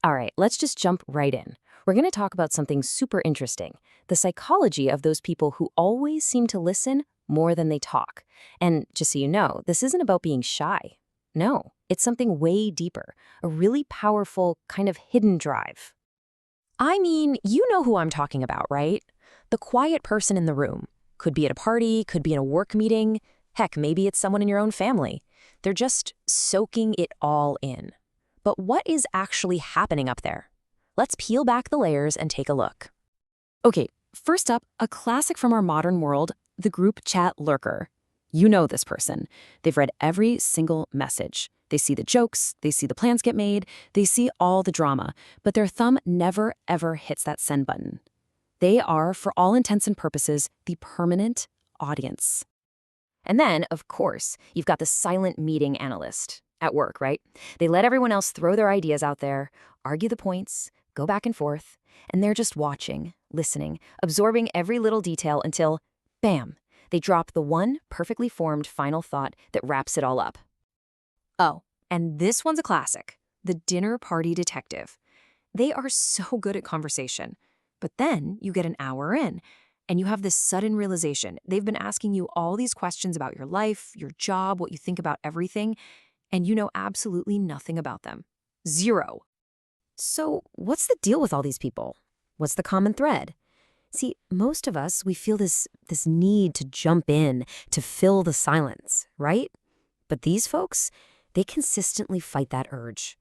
All right, let's just jump right in. We're going to talk about something super interesting, the psychology of those people who always seem to listen more than they talk. And just so you know, this isn't about being shy. No, it's something way deeper, a really powerful kind of hidden drive. I mean, you know who I'm talking about, right? The quiet person in the room. Could be at a party, could be in a work meeting. Heck, maybe it's someone in your own family. They're just soaking it all in. But what is actually happening up there? Let's peel back the layers and take a look. Okay, first up, a classic from our modern world, the Group Chat Lurker. You know this person. They've read every single message. They see the jokes, they see the plans get made, they see all the drama, but their thumb never, ever hits that send button. They are, for all intents and purposes, the permanent audience. And then, of course, you've got the silent meeting analyst at work, right? They let everyone else throw their ideas out there, argue the points, go back and forth, and they're just watching, listening, absorbing every little detail until, bam, they drop the one perfectly formed final thought that wraps it all up. Oh, and this one's a classic, the dinner party detective. They are so good at conversation. But then you get an hour in, and you have this sudden realization. They've been asking you all these questions about your life, your job, what you think about everything, and you know absolutely nothing about them. Zero. So what's the deal with all these people? What's the common thread? See, most of us, we feel this need to jump in, to fill the silence, right? But these folks, they consistently fight that urge.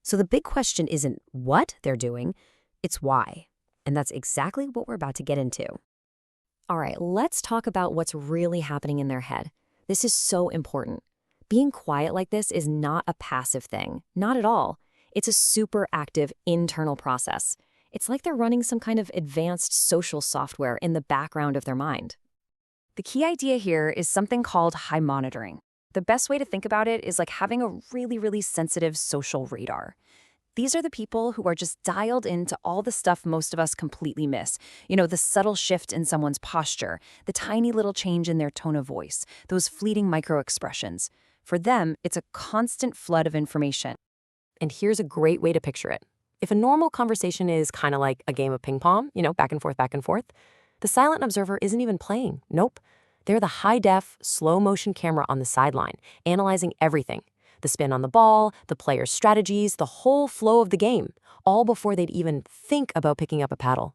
So the big question isn't what they're doing, it's why. And that's exactly what we're about to get into. All right, let's talk about what's really happening in their head. This is so important. Being quiet like this is not a passive thing, not at all. It's a super active internal process. It's like they're running some kind of advanced social software in the background of their mind. The key idea here is something called high monitoring. The best way to think about it is like having a really, really sensitive social radar. These are the people who are just dialed into all the stuff most of us completely miss. You know, the subtle shift in someone's posture, the tiny little change in their tone of voice, those fleeting micro-expressions. For them, it's a constant flood of information. And here's a great way to picture it. If a normal conversation is kind of like a game of ping pong, back and forth, the silent observer isn't even playing. Nope. They're the high-def, slow-motion camera on the sideline, analyzing everything. The spin on the ball, the player's strategies, the whole flow of the game, all before they'd even think about picking up a paddle.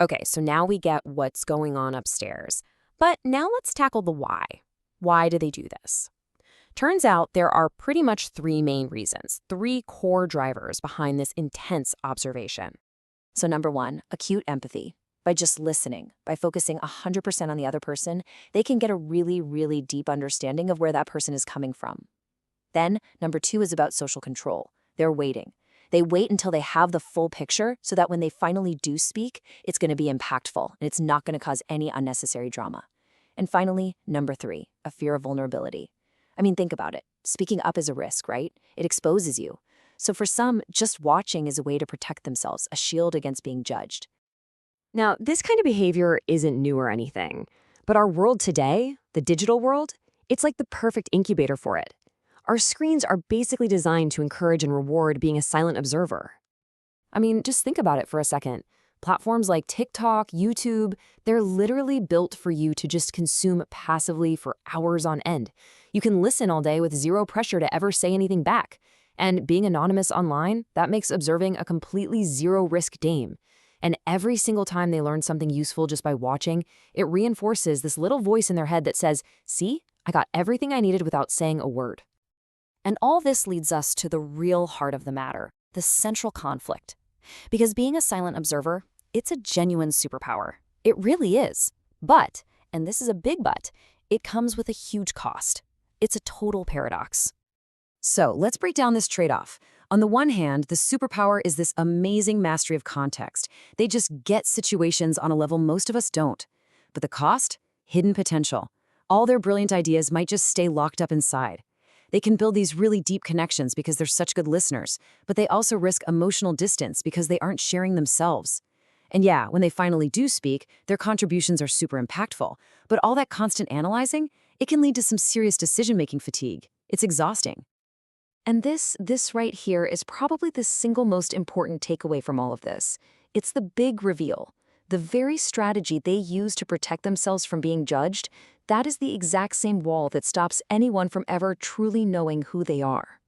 Okay, so now we get what's going on upstairs. But now let's tackle the why. Why do they do this? Turns out there are pretty much three main reasons, three core drivers behind this intense observation. So number one, acute empathy. By just listening, by focusing 100% on the other person, they can get a really, really deep understanding of where that person is coming from. Then, number two is about social control. They're waiting. They wait until they have the full picture so that when they finally do speak, it's going to be impactful and it's not going to cause any unnecessary drama. And finally, number three, a fear of vulnerability. I mean, think about it. Speaking up is a risk, right? It exposes you. So for some, just watching is a way to protect themselves, a shield against being judged. Now, this kind of behavior isn't new or anything, but our world today, the digital world, it's like the perfect incubator for it. Our screens are basically designed to encourage and reward being a silent observer. I mean, just think about it for a second. Platforms like TikTok, YouTube, they're literally built for you to just consume passively for hours on end. You can listen all day with zero pressure to ever say anything back. And being anonymous online, that makes observing a completely zero-risk game. And every single time they learn something useful just by watching, it reinforces this little voice in their head that says, see, I got everything I needed without saying a word. And all this leads us to the real heart of the matter, the central conflict. Because being a silent observer, it's a genuine superpower. It really is. But, and this is a big but, it comes with a huge cost. It's a total paradox. So let's break down this trade-off. On the one hand, the superpower is this amazing mastery of context. They just get situations on a level most of us don't. But the cost? Hidden potential. All their brilliant ideas might just stay locked up inside. They can build these really deep connections because they're such good listeners, but they also risk emotional distance because they aren't sharing themselves. And yeah, when they finally do speak, their contributions are super impactful, but all that constant analyzing, it can lead to some serious decision-making fatigue. It's exhausting. And this right here is probably the single most important takeaway from all of this. It's the big reveal. The very strategy they use to protect themselves from being judged, that is the exact same wall that stops anyone from ever truly knowing who they are.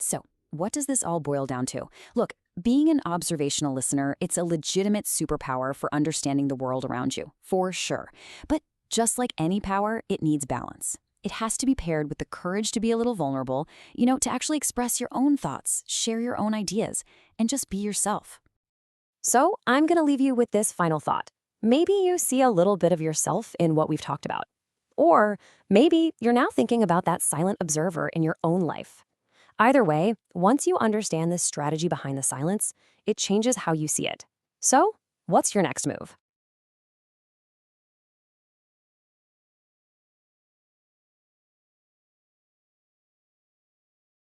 So, what does this all boil down to? Look, being an observational listener, it's a legitimate superpower for understanding the world around you, for sure. But just like any power, it needs balance. It has to be paired with the courage to be a little vulnerable, to actually express your own thoughts, share your own ideas, and just be yourself. So I'm going to leave you with this final thought. Maybe you see a little bit of yourself in what we've talked about. Or maybe you're now thinking about that silent observer in your own life. Either way, once you understand this strategy behind the silence, it changes how you see it. So, what's your next move?